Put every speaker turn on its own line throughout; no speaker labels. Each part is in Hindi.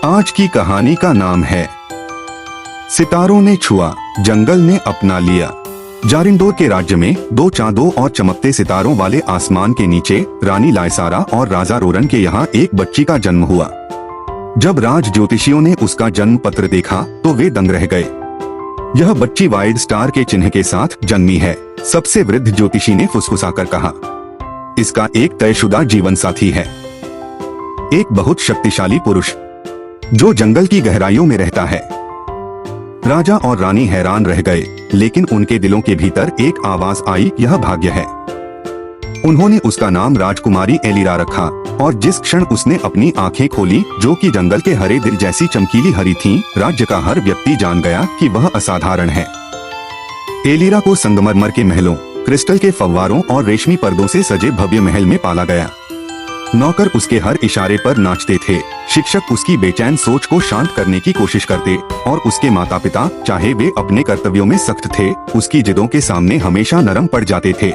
आज की कहानी का नाम है सितारों ने छुआ, जंगल ने अपना लिया। जारिंडोर के राज्य में दो चांदों और चमकते सितारों वाले आसमान के नीचे रानी लायसारा और राजा रोरन के यहाँ एक बच्ची का जन्म हुआ। जब राज ज्योतिषियों ने उसका जन्म पत्र देखा तो वे दंग रह गए। यह बच्ची वाइड स्टार के चिन्ह के साथ जन्मी है, सबसे वृद्ध ज्योतिषी ने फुसफुसाकर कहा। इसका एक तयशुदा जीवन साथी है, एक बहुत शक्तिशाली पुरुष जो जंगल की गहराइयों में रहता है। राजा और रानी हैरान रह गए, लेकिन उनके दिलों के भीतर एक आवाज आई, यह भाग्य है। उन्होंने उसका नाम राजकुमारी एलिरा रखा, और जिस क्षण उसने अपनी आंखें खोली जो कि जंगल के हरे दिल जैसी चमकीली हरी थीं, राज्य का हर व्यक्ति जान गया कि वह असाधारण है। एलिरा को संगमरमर के महलों, क्रिस्टल के फव्वारों और रेशमी पर्दों से सजे भव्य महल में पाला गया। नौकर उसके हर इशारे पर नाचते थे, शिक्षक उसकी बेचैन सोच को शांत करने की कोशिश करते, और उसके माता पिता, चाहे वे अपने कर्तव्यों में सख्त थे, उसकी जिदों के सामने हमेशा नरम पड़ जाते थे।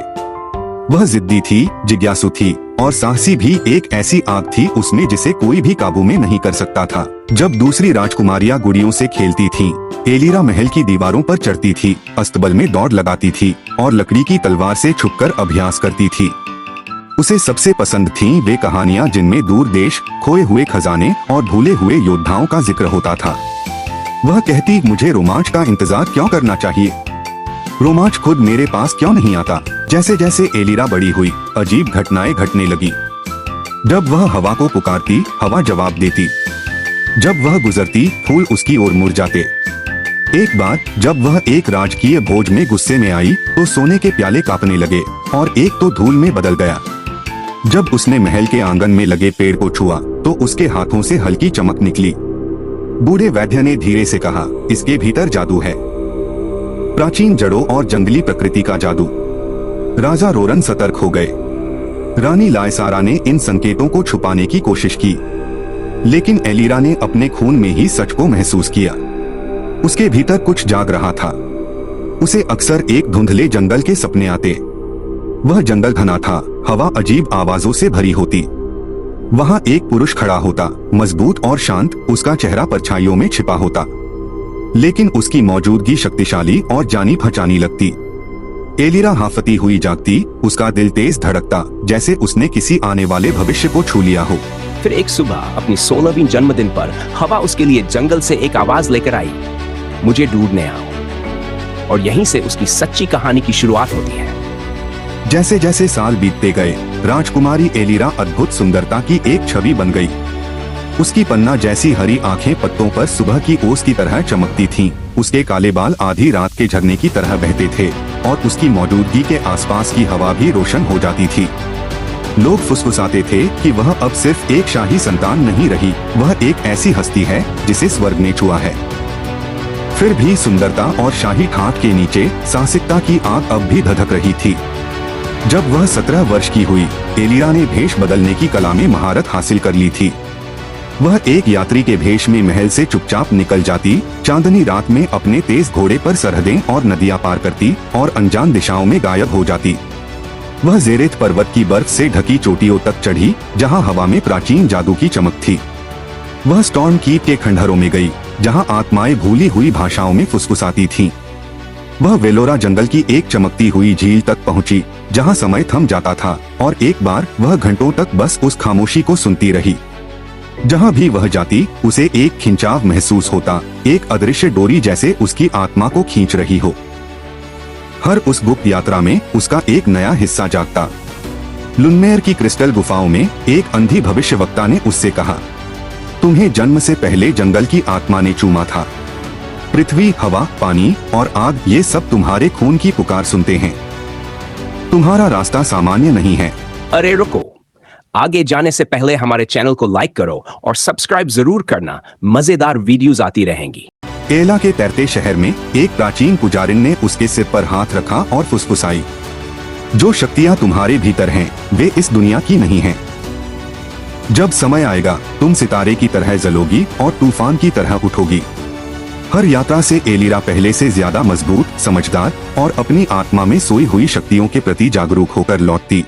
वह जिद्दी थी, जिज्ञासु थी, और साहसी भी। एक ऐसी आग थी उसमें जिसे कोई भी काबू में नहीं कर सकता था। जब दूसरी राजकुमारियां गुड़ियों से खेलती थीं, एलिरा महल की दीवारों पर चढ़ती थी, अस्तबल में दौड़ लगाती थी और लकड़ी की तलवार से छुपकर अभ्यास करती थी। उसे सबसे पसंद थीं वे कहानियां जिनमें दूर देश, खोए हुए खजाने और भूले हुए योद्धाओं का जिक्र होता था। वह कहती, मुझे रोमांच का इंतजार क्यों करना चाहिए, रोमांच खुद मेरे पास क्यों नहीं आता। जैसे जैसे एलिरा बड़ी हुई, अजीब घटनाएं घटने लगी। जब वह हवा को पुकारती, हवा जवाब देती। जब वह गुजरती, फूल उसकी ओर मुड़ जाते। एक बार जब वह एक राजकीय भोज में गुस्से में आई तो सोने के प्याले कांपने लगे और एक तो धूल में बदल गया। जब उसने महल के आंगन में लगे पेड़ को छुआ तो उसके हाथों से हल्की चमक निकली। बूढ़े वैद्य ने धीरे से कहा, इसके भीतर जादू है, प्राचीन जड़ों और जंगली प्रकृति का जादू। राजा रोरन सतर्क हो गए। रानी लायसारा ने इन संकेतों को छुपाने की कोशिश की, लेकिन एलिरा ने अपने खून में ही सच को महसूस किया। उसके भीतर कुछ जाग रहा था। उसे अक्सर एक धुंधले जंगल के सपने आते। वह जंगल घना था, हवा अजीब आवाजों से भरी होती। वहां एक पुरुष खड़ा होता, मजबूत और शांत, उसका चेहरा परछाइयों में छिपा होता, लेकिन उसकी मौजूदगी शक्तिशाली और जानी पहचानी लगती। एलिरा हाफती हुई जागती, उसका दिल तेज धड़कता, जैसे उसने किसी आने वाले भविष्य को छू लिया हो।
फिर एक सुबह अपनी 16वीं जन्मदिन पर हवा उसके लिए जंगल से एक आवाज लेकर आई, मुझे ढूंढने आओ। और यहीं से उसकी सच्ची कहानी की शुरुआत होती है।
जैसे जैसे साल बीतते गए, राजकुमारी एलिरा अद्भुत सुंदरता की एक छवि बन गई। उसकी पन्ना जैसी हरी आंखें पत्तों पर सुबह की ओस की तरह चमकती थीं। उसके काले बाल आधी रात के झरने की तरह बहते थे, और उसकी मौजूदगी के आसपास की हवा भी रोशन हो जाती थी। लोग फुसफुसाते थे कि वह अब सिर्फ एक शाही संतान नहीं रही, वह एक ऐसी हस्ती है जिसे स्वर्ग ने छुआ है। फिर भी सुंदरता और शाही ठाठ के नीचे साहसिकता की आग अब भी धधक रही थी। जब वह 17 वर्ष की हुई, एलिरा ने भेष बदलने की कला में महारत हासिल कर ली थी। वह एक यात्री के भेष में महल से चुपचाप निकल जाती, चांदनी रात में अपने तेज घोड़े पर सरहदें और नदियां पार करती और अनजान दिशाओं में गायब हो जाती। वह जेरेत पर्वत की बर्फ से ढकी चोटियों तक चढ़ी, जहां हवा में प्राचीन जादू की चमक थी। वह स्टॉर्म कीप के खंडहरों में गई, जहां आत्माएं भूली हुई भाषाओं में फुसफुसाती थीं। वह वेलोरा जंगल की एक चमकती हुई झील तक पहुंची, जहां समय थम जाता था, और एक बार वह घंटों तक बस उस खामोशी को सुनती रही। जहां भी वह जाती, उसे एक खिंचाव महसूस होता, एक अदृश्य डोरी जैसे उसकी आत्मा को खींच रही हो। हर उस गुप्त यात्रा में उसका एक नया हिस्सा जागता। लुनमेयर की क्रिस्टल गुफाओं में एक अंधी भविष्यवक्ता ने उससे कहा, तुम्हें जन्म से पहले जंगल की आत्मा ने चूमा था। पृथ्वी, हवा, पानी और आग, ये सब तुम्हारे खून की पुकार सुनते हैं। तुम्हारा रास्ता सामान्य नहीं है।
अरे रुको, आगे जाने से पहले हमारे चैनल को लाइक करो और सब्सक्राइब जरूर करना, मजेदार वीडियोस आती रहेंगी।
एला के तैरते शहर में एक प्राचीन पुजारिन ने उसके सिर पर हाथ रखा और फुसफुसाई, जो शक्तियां तुम्हारे भीतर हैं, वे इस दुनिया की नहीं हैं। जब समय आएगा, तुम सितारे की तरह जलोगी और तूफान की तरह उठोगी। हर यात्रा से एलिरा पहले से ज्यादा मजबूत, समझदार और अपनी आत्मा में सोई हुई शक्तियों के प्रति जागरूक होकर लौटती।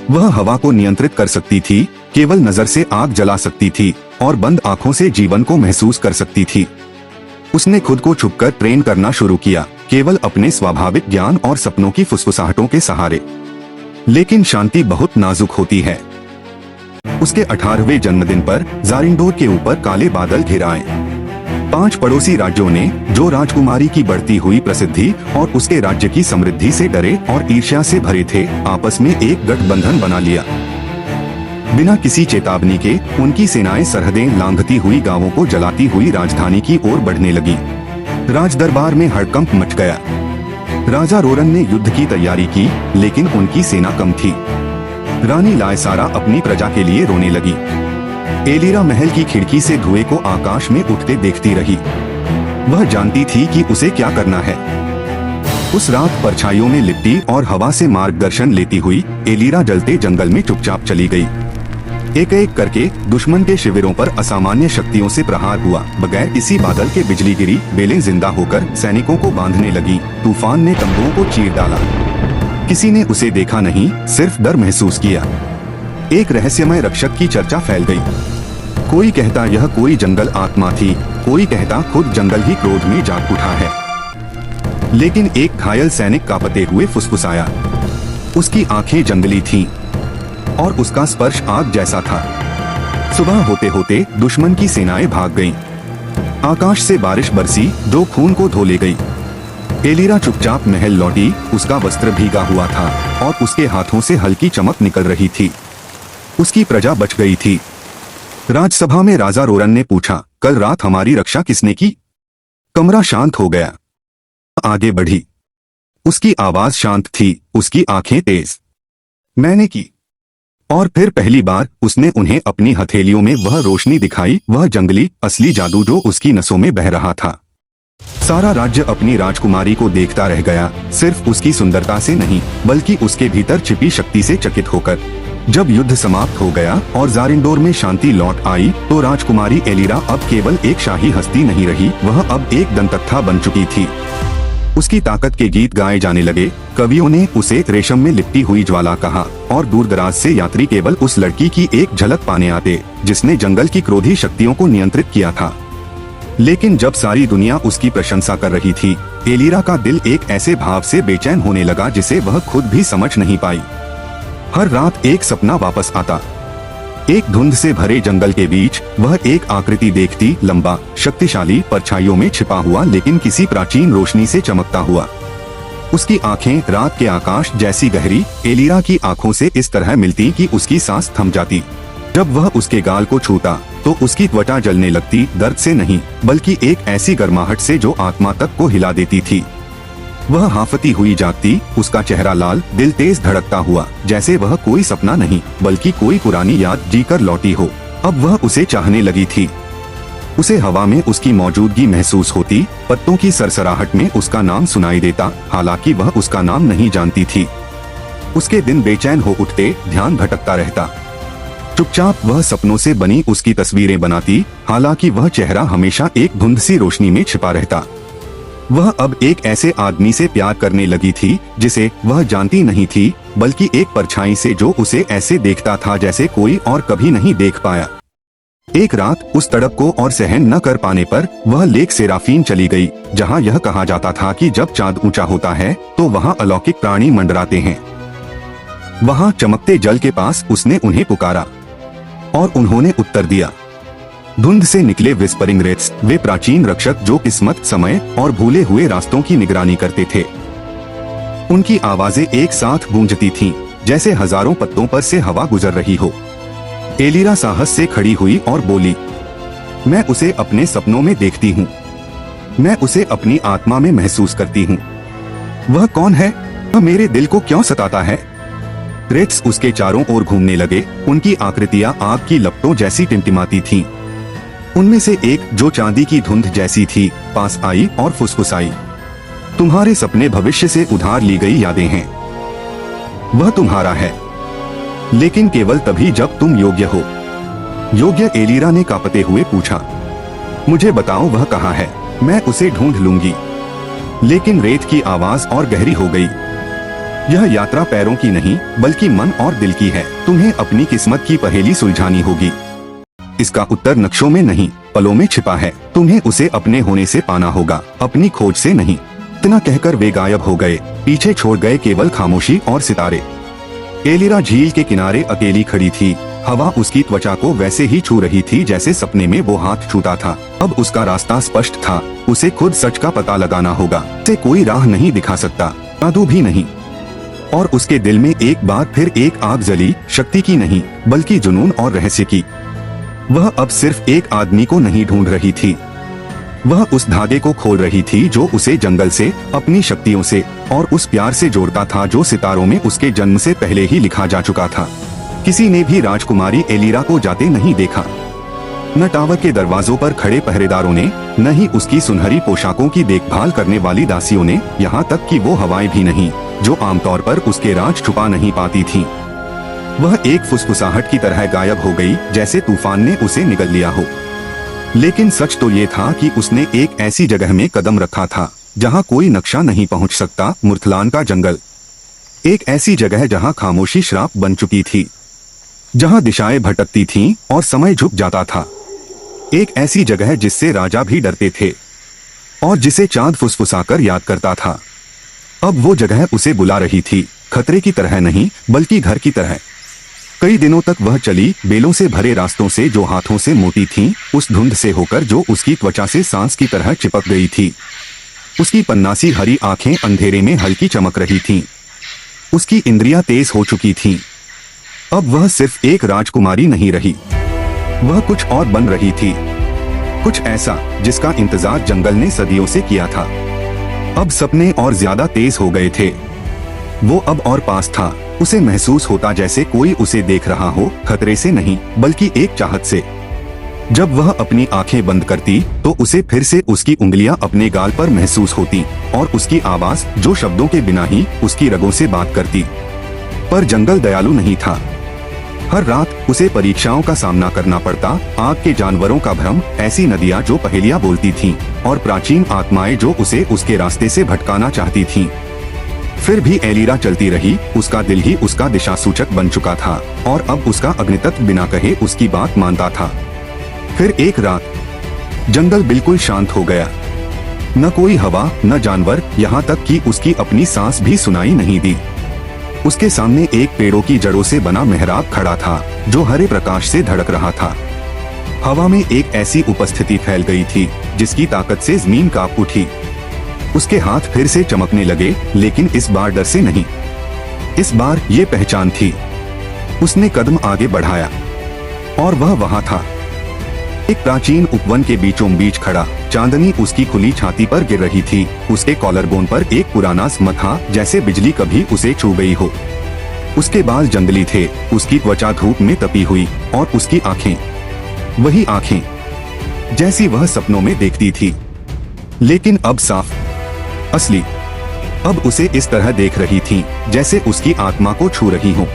वह हवा को नियंत्रित कर सकती थी, केवल नजर से आग जला सकती थी और बंद आंखों से जीवन को महसूस कर सकती थी। उसने खुद को छुपकर ट्रेन करना शुरू किया, केवल अपने स्वाभाविक ज्ञान और सपनों की फुसफुसाहटों के सहारे। लेकिन शांति बहुत नाजुक होती है। उसके 18वें जन्मदिन पर जारिंडोर के ऊपर काले बादल घिर आए। 5 पड़ोसी राज्यों ने, जो राजकुमारी की बढ़ती हुई प्रसिद्धि और उसके राज्य की समृद्धि से डरे और ईर्ष्या से भरे थे, आपस में एक गठबंधन बना लिया। बिना किसी चेतावनी के उनकी सेनाएं सरहदें लांघती हुई गांवों को जलाती हुई राजधानी की ओर बढ़ने लगी। राजदरबार में हड़कंप मच गया। राजा रोरन ने युद्ध की तैयारी की, लेकिन उनकी सेना कम थी। रानी लायसारा अपनी प्रजा के लिए रोने लगी। एलिरा महल की खिड़की से धुएं को आकाश में उठते देखती रही। वह जानती थी कि उसे क्या करना है। उस रात परछाइयों में लिपटी और हवा से मार्गदर्शन लेती हुई एलिरा जलते जंगल में चुपचाप चली गई। एक एक करके दुश्मन के शिविरों पर असामान्य शक्तियों से प्रहार हुआ। बगैर किसी बादल के बिजली गिरी, बेलें जिंदा होकर सैनिकों को बांधने लगी। तूफान ने तंबुओं को चीर डाला। किसी ने उसे देखा नहीं, सिर्फ डर महसूस किया। एक रहस्यमय रक्षक की चर्चा फैल गई। कोई कहता यह कोई जंगल आत्मा थी, कोई कहता खुद जंगल ही क्रोध में जाग उठा है। लेकिन एक घायल सैनिक कांपते हुए फुसफुसाया। उसकी आंखें जंगली थीं और उसका स्पर्श आग जैसा था। सुबह होते होते दुश्मन की सेनाएं भाग गईं। आकाश से बारिश बरसी, जो खून को धो ले गई। एलिरा चुपचाप महल लौटी। उसका वस्त्र भीगा हुआ था और उसके हाथों से हल्की चमक निकल रही थी। उसकी प्रजा बच गई थी। राजसभा में राजा रोरन ने पूछा, कल रात हमारी रक्षा किसने की? कमरा शांत हो गया। आगे बढ़ी। उसकी आवाज शांत थी, उसकी आंखें तेज। मैंने की। और फिर पहली बार उसने उन्हें अपनी हथेलियों में वह रोशनी दिखाई, वह जंगली असली जादू जो उसकी नसों में बह रहा था। सारा राज्य अपनी राजकुमारी को देखता रह गया, सिर्फ उसकी सुंदरता से नहीं, बल्कि उसके भीतर छिपी शक्ति से चकित होकर। जब युद्ध समाप्त हो गया और जारिंडोर में शांति लौट आई, तो राजकुमारी एलिरा अब केवल एक शाही हस्ती नहीं रही, वह अब एक दंतकथा बन चुकी थी। उसकी ताकत के गीत गाए जाने लगे। कवियों ने उसे रेशम में लिपटी हुई ज्वाला कहा और दूरदराज से यात्री केवल उस लड़की की एक झलक पाने आते, जिसने जंगल की क्रोधी शक्तियों को नियंत्रित किया था। लेकिन जब सारी दुनिया उसकी प्रशंसा कर रही थी, एलिरा का दिल एक ऐसे भाव से बेचैन होने लगा जिसे वह खुद भी समझ नहीं पाई। हर रात एक सपना वापस आता। एक धुंध से भरे जंगल के बीच वह एक आकृति देखती, लंबा, शक्तिशाली, परछाइयों में छिपा हुआ, लेकिन किसी प्राचीन रोशनी से चमकता हुआ। उसकी आंखें रात के आकाश जैसी गहरी, एलिरा की आंखों से इस तरह मिलती कि उसकी सांस थम जाती। जब वह उसके गाल को छूता तो उसकी त्वचा जलने लगती, दर्द से नहीं, बल्कि एक ऐसी गर्माहट से जो आत्मा तक को हिला देती थी। वह हांफती हुई जागती, उसका चेहरा लाल, दिल तेज धड़कता हुआ, जैसे वह कोई सपना नहीं, बल्कि कोई पुरानी याद जीकर लौटी हो। अब वह उसे चाहने लगी थी। उसे हवा में उसकी मौजूदगी महसूस होती, पत्तों की सरसराहट में उसका नाम सुनाई देता, हालांकि वह उसका नाम नहीं जानती थी। उसके दिन बेचैन हो उठते, ध्यान भटकता रहता। चुपचाप वह सपनों से बनी उसकी तस्वीरें बनाती, हालांकि वह चेहरा हमेशा एक धुंध सी रोशनी में छिपा रहता। वह अब एक ऐसे आदमी से प्यार करने लगी थी जिसे वह जानती नहीं थी, बल्कि एक परछाई से जो उसे ऐसे देखता था जैसे कोई और कभी नहीं देख पाया। एक रात उस तड़प को और सहन न कर पाने पर वह लेक सेराफीन चली गई, जहां यह कहा जाता था कि जब चांद ऊंचा होता है तो वहां अलौकिक प्राणी मंडराते हैं। वहां चमकते जल के पास उसने उन्हें पुकारा और उन्होंने उत्तर दिया। धुंध से निकले विस्परिंग रेट्स, वे प्राचीन रक्षक जो किस्मत, समय और भूले हुए रास्तों की निगरानी करते थे। उनकी आवाजें एक साथ गूंजती थीं, जैसे हजारों पत्तों पर से हवा गुजर रही हो। एलिरा साहस से खड़ी हुई और बोली, मैं उसे अपने सपनों में देखती हूँ, मैं उसे अपनी आत्मा में महसूस करती हूँ। वह कौन है? वह मेरे दिल को क्यों सताता है? रेट्स उसके चारों ओर घूमने लगे, उनकी आकृतियां आग की लपटों जैसी टिमटिमाती थीं। उनमें से एक, जो चांदी की धुंध जैसी थी, पास आई और फुसफुसाई, तुम्हारे सपने भविष्य से उधार ली गई यादें हैं। वह तुम्हारा है, लेकिन केवल तभी जब तुम योग्य हो। योग्य? एलिरा ने कांपते हुए पूछा। मुझे बताओ वह कहाँ है, मैं उसे ढूंढ लूंगी। लेकिन रेत की आवाज और गहरी हो गई। यह यात्रा पैरों की नहीं, बल्कि मन और दिल की है। तुम्हें अपनी किस्मत की पहेली सुलझानी होगी। इसका उत्तर नक्शों में नहीं, पलों में छिपा है। तुम्हें उसे अपने होने से पाना होगा, अपनी खोज से नहीं। इतना कहकर वे गायब हो गए। पीछे छोड़ गए केवल खामोशी और सितारे। एलिरा झील के किनारे अकेली खड़ी थी। हवा उसकी त्वचा को वैसे ही छू रही थी जैसे सपने में वो हाथ छूता था। अब उसका रास्ता स्पष्ट था, उसे खुद सच का पता लगाना होगा। उसे कोई राह नहीं दिखा सकता, जादू भी नहीं। और उसके दिल में एक बार फिर एक आग जली, शक्ति की नहीं बल्कि जुनून और रहस्य की। वह अब सिर्फ एक आदमी को नहीं ढूंढ रही थी, वह उस धागे को खोल रही थी जो उसे जंगल से, अपनी शक्तियों से और उस प्यार से जोड़ता था जो सितारों में उसके जन्म से पहले ही लिखा जा चुका था। किसी ने भी राजकुमारी एलिरा को जाते नहीं देखा, न टावर के दरवाजों पर खड़े पहरेदारों ने, न ही उसकी सुनहरी पोशाकों की देखभाल करने वाली दासियों ने, यहाँ तक कि वो हवाएं भी नहीं जो आमतौर पर उसके राज छुपा नहीं पाती थीं। वह एक फुसफुसाहट की तरह गायब हो गई, जैसे तूफान ने उसे निगल लिया हो। लेकिन सच तो ये था कि उसने एक ऐसी जगह में कदम रखा था जहाँ कोई नक्शा नहीं पहुँच सकता। मुर्थलान का जंगल, एक ऐसी जगह जहाँ खामोशी श्राप बन चुकी थी, जहाँ दिशाएं भटकती थीं और समय झुक जाता था। एक ऐसी जगह जिससे राजा भी डरते थे और जिसे चांद फुसफुसाकर याद करता था। अब वो जगह उसे बुला रही थी, खतरे की तरह नहीं बल्कि घर की तरह। कई दिनों तक वह चली, बेलों से भरे रास्तों से जो हाथों से मोटी थीं, उस धुंध से होकर जो उसकी त्वचा से सांस की तरह चिपक गई थी। उसकी पन्नासी हरी आंखें अंधेरे में हल्की चमक रही थीं। उसकी इंद्रियां तेज हो चुकी थीं। अब वह सिर्फ एक राजकुमारी नहीं रही, वह कुछ और बन रही थी, कुछ ऐसा जिसका इंतजार जंगल ने सदियों से किया था। अब सपने और ज्यादा तेज हो गए थे। वो अब और पास था। उसे महसूस होता जैसे कोई उसे देख रहा हो, खतरे से नहीं बल्कि एक चाहत से। जब वह अपनी आंखें बंद करती तो उसे फिर से उसकी उंगलियां अपने गाल पर महसूस होती और उसकी आवाज जो शब्दों के बिना ही उसकी रगों से बात करती। पर जंगल दयालु नहीं था। हर रात उसे परीक्षाओं का सामना करना पड़ता, आग के जानवरों का भ्रम, ऐसी नदियां जो पहेलियां बोलती थीं और प्राचीन आत्माएं जो उसे उसके रास्ते से भटकाना चाहती थीं। फिर भी एलिरा चलती रही। उसका दिल ही उसका दिशा सूचक बन चुका था और अब उसका अग्नितत्व बिना कहे उसकी बात मानता था। फिर एक रात जंगल बिल्कुल शांत हो गया। न कोई हवा, न जानवर, यहाँ तक कि उसकी अपनी सांस भी सुनाई नहीं दी। उसके सामने एक पेड़ों की जड़ों से बना मेहराब खड़ा था जो हरे प्रकाश से धड़क रहा था। हवा में एक ऐसी उपस्थिति फैल गई थी जिसकी ताकत से जमीन कांप उठी। उसके हाथ फिर से चमकने लगे, लेकिन इस बार डर से नहीं, इस बार ये पहचान थी। उसने कदम आगे बढ़ाया और वह वहां था, एक प्राचीन उपवन के बीचों बीच खड़ा। चांदनी उसकी खुली छाती पर गिर रही थी। उसके कॉलर बोन पर एक पुराना स्म था, जैसे बिजली कभी उसे छू गई हो। उसके बाल जंगली थे, उसकी त्वचा धूप में तपी हुई और उसकी आंखें, वही आंखें जैसी वह सपनों में देखती थी, लेकिन अब साफ, असली। अब उसे इस तरह देख रही थी जैसे उसकी आत्मा को छू रही हो।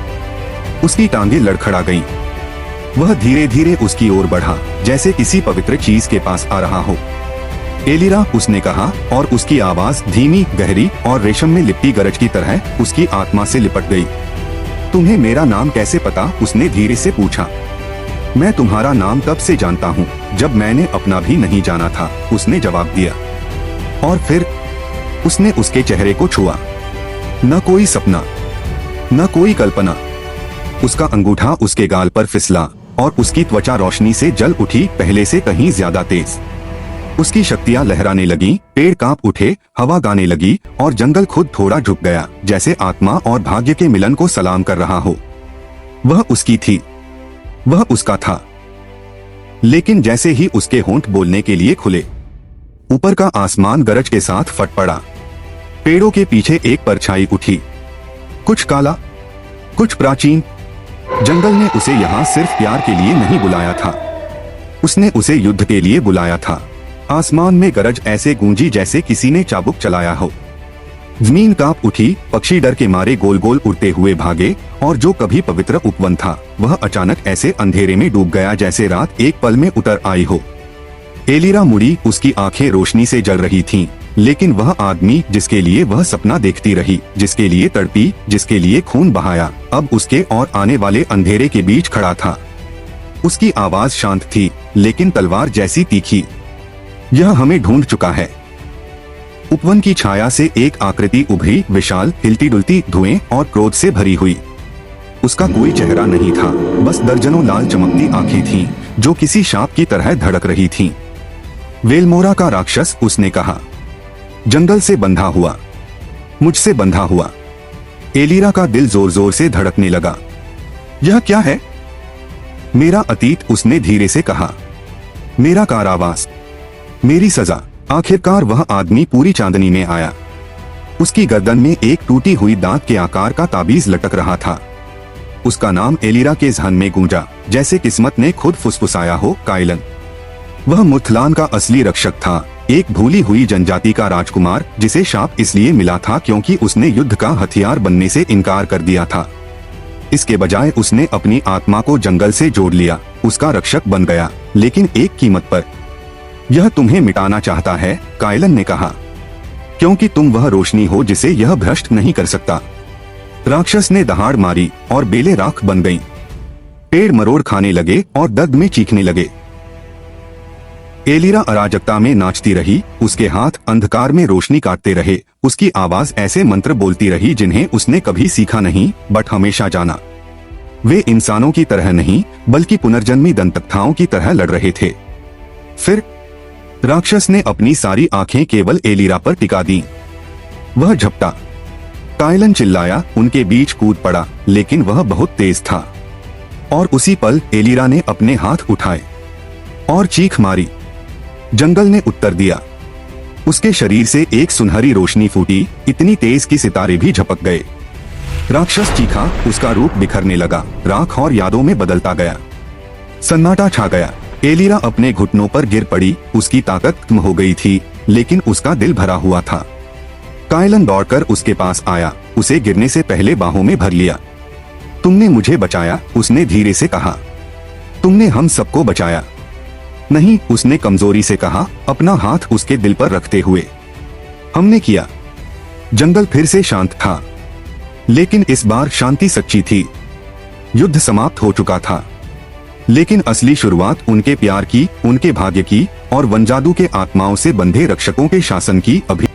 उसकी टांगें लड़खड़ा गईं। वह धीरे धीरे उसकी ओर बढ़ा, जैसे किसी पवित्र चीज के पास आ रहा हो। एलिरा, उसने कहा, और उसकी आवाज धीमी, गहरी और रेशम में लिपटी गरज की तरह उसकी आत्मा से लिपट गई। तुम्हें मेरा नाम कैसे पता? उसने धीरे से पूछा। मैं तुम्हारा नाम तब से जानता हूँ जब मैंने अपना भी नहीं जाना था, उसने जवाब दिया। और फिर उसने उसके चेहरे को छुआ। न कोई सपना, न कोई कल्पना। उसका अंगूठा उसके गाल पर फिसला और उसकी त्वचा रोशनी से जल उठी, पहले से कहीं ज्यादा तेज। उसकी शक्तियां लहराने लगी, पेड़ कांप उठे, हवा गाने लगी और जंगल खुद थोड़ा झुक गया, जैसे आत्मा और भाग्य के मिलन को सलाम कर रहा हो। वह उसकी थी, वह उसका था। लेकिन जैसे ही उसके होंठ बोलने के लिए खुले, ऊपर का आसमान गरज के साथ फट पड़ा। पेड़ों के पीछे एक परछाई उठी, कुछ काला, कुछ प्राचीन। जंगल ने उसे यहाँ सिर्फ प्यार के लिए नहीं बुलाया था, उसने उसे युद्ध के लिए बुलाया था। आसमान में गरज ऐसे गूंजी जैसे किसी ने चाबुक चलाया हो। जमीन कांप उठी, पक्षी डर के मारे गोल गोल उड़ते हुए भागे और जो कभी पवित्र उपवन था वह अचानक ऐसे अंधेरे में डूब गया जैसे रात एक पल में उतर आई हो। एलिरा मुड़ी, उसकी आंखें रोशनी से जल रही थीं, लेकिन वह आदमी जिसके लिए वह सपना देखती रही, जिसके लिए तड़पी, जिसके लिए खून बहाया, अब उसके और आने वाले अंधेरे के बीच खड़ा था। उसकी आवाज शांत थी, लेकिन तलवार जैसी तीखी। यह हमें ढूंढ चुका है। उपवन की छाया से एक आकृति उभरी, विशाल, हिलती डुलती, धुएं और क्रोध से भरी हुई। उसका कोई चेहरा नहीं था, बस दर्जनों लाल चमकती आंखें थीं, जो किसी सांप की तरह धड़क रही थीं। वेलमोरा का राक्षस, उसने कहा। जंगल से बंधा हुआ, मुझसे बंधा हुआ। एलिरा का दिल जोर जोर से धड़कने लगा। यह क्या है? मेरा अतीत, उसने धीरे से कहा। मेरा कारावास, मेरी सजा। आखिरकार वह आदमी पूरी चांदनी में आया। उसकी गर्दन में एक टूटी हुई दांत के आकार का ताबीज लटक रहा था। उसका नाम एलिरा के ज़हन में गूंजा, जैसे किस्मत ने खुद फुसफुसाया हो, कायलन। वह मुथलान का असली रक्षक था, एक भूली हुई जनजाति का राजकुमार, जिसे शाप इसलिए मिला था क्योंकि उसने युद्ध का हथियार बनने से इनकार कर दिया था। इसके बजाय उसने अपनी आत्मा को जंगल से जोड़ लिया, उसका रक्षक बन गया, लेकिन एक कीमत पर। यह तुम्हें मिटाना चाहता है, कायलन ने कहा, क्योंकि तुम वह रोशनी हो जिसे यह भ्रष्ट नहीं कर सकता। राक्षस ने दहाड़ मारी और बेलें राख बन गईं। पेड़ मरोड़ खाने लगे और दर्द में चीखने लगे। एलिरा अराजकता में नाचती रही, उसके हाथ अंधकार में रोशनी काटते रहे, उसकी आवाज ऐसे मंत्र बोलती रही जिन्हें उसने कभी सीखा नहीं, बट हमेशा जाना। वे इंसानों की तरह नहीं, बल्कि पुनर्जन्मी दंतकथाओं की तरह लड़ रहे थे। फिर राक्षस ने अपनी सारी आंखें केवल एलिरा पर टिका दी। वह झपटा। कायलन चिल्लाया, उनके बीच कूद पड़ा, लेकिन वह बहुत तेज था। और उसी पल एलिरा ने अपने हाथ उठाए और चीख मारी। जंगल ने उत्तर दिया। उसके शरीर से एक सुनहरी रोशनी फूटी, इतनी तेज कि सितारे भी झपक गए। राक्षस चीखा, उसका रूप बिखरने लगा, राख और यादों में बदलता गया। सन्नाटा छा गया। एलिरा अपने घुटनों पर गिर पड़ी, उसकी ताकत कम हो गई थी, लेकिन उसका दिल भरा हुआ था। कायलन दौड़कर उसके पास आया, उसे गिरने से पहले बाहों में भर लिया। तुमने मुझे बचाया, उसने धीरे से कहा। तुमने हम सबको बचाया। नहीं, उसने कमजोरी से कहा, अपना हाथ उसके दिल पर रखते हुए। हमने किया। जंगल फिर से शांत था, लेकिन इस बार शांति सच्ची थी। युद्ध समाप्त हो चुका था, लेकिन असली शुरुआत उनके प्यार की, उनके भाग्य की और वनजादू के आत्माओं से बंधे रक्षकों के शासन की अभी